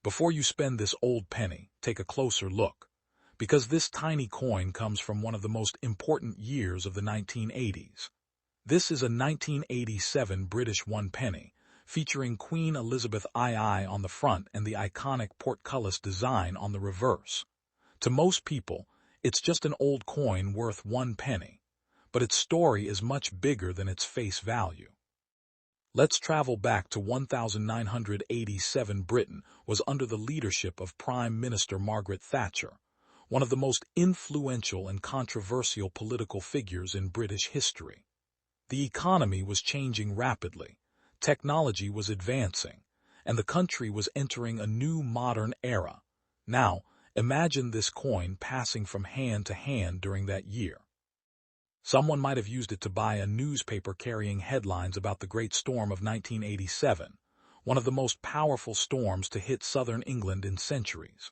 Before you spend this old penny, take a closer look, because this tiny coin comes from one of the most important years of the 1980s. This is a 1987 British one penny, featuring Queen Elizabeth II on the front and the iconic portcullis design on the reverse. To most people, it's just an old coin worth one penny, but its story is much bigger than its face value. Let's travel back to 1987. Britain was under the leadership of Prime Minister Margaret Thatcher, one of the most influential and controversial political figures in British history. The economy was changing rapidly, technology was advancing, and the country was entering a new modern era. Now, imagine this coin passing from hand to hand during that year. Someone might have used it to buy a newspaper carrying headlines about the Great Storm of 1987, one of the most powerful storms to hit southern England in centuries.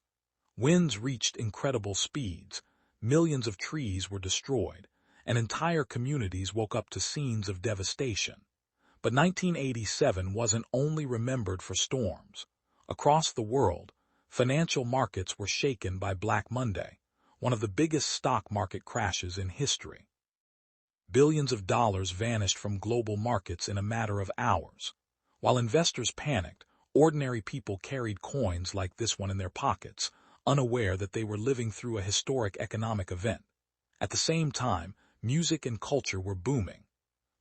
Winds reached incredible speeds, millions of trees were destroyed, and entire communities woke up to scenes of devastation. But 1987 wasn't only remembered for storms. Across the world, financial markets were shaken by Black Monday, one of the biggest stock market crashes in history. Billions of dollars vanished from global markets in a matter of hours. While investors panicked, ordinary people carried coins like this one in their pockets, unaware that they were living through a historic economic event. At the same time, music and culture were booming.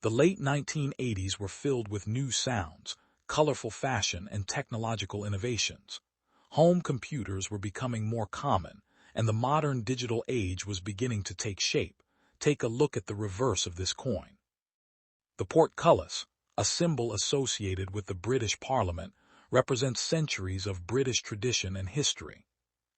The late 1980s were filled with new sounds, colorful fashion, and technological innovations. Home computers were becoming more common, and the modern digital age was beginning to take shape. Take a look at the reverse of this coin. The portcullis, a symbol associated with the British Parliament, represents centuries of British tradition and history.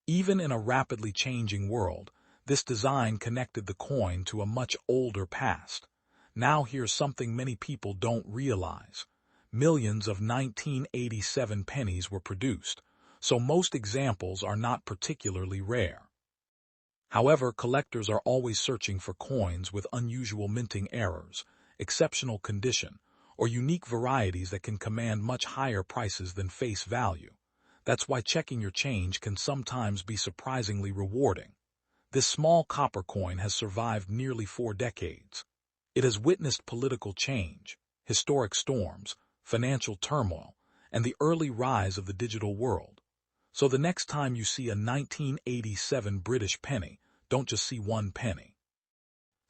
Even in a rapidly changing world, this design connected the coin to a much older past. Now here's something many people don't realize. Millions of 1987 pennies were produced, so most examples are not particularly rare. However, collectors are always searching for coins with unusual minting errors, exceptional condition, or unique varieties that can command much higher prices than face value. That's why checking your change can sometimes be surprisingly rewarding. This small copper coin has survived nearly 4 decades. It has witnessed political change, historic storms, financial turmoil, and the early rise of the digital world. So the next time you see a 1987 British penny, don't just see one penny.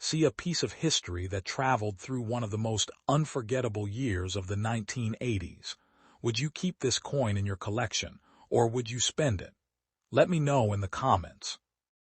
See a piece of history that traveled through one of the most unforgettable years of the 1980s. Would you keep this coin in your collection, or would you spend it? Let me know in the comments.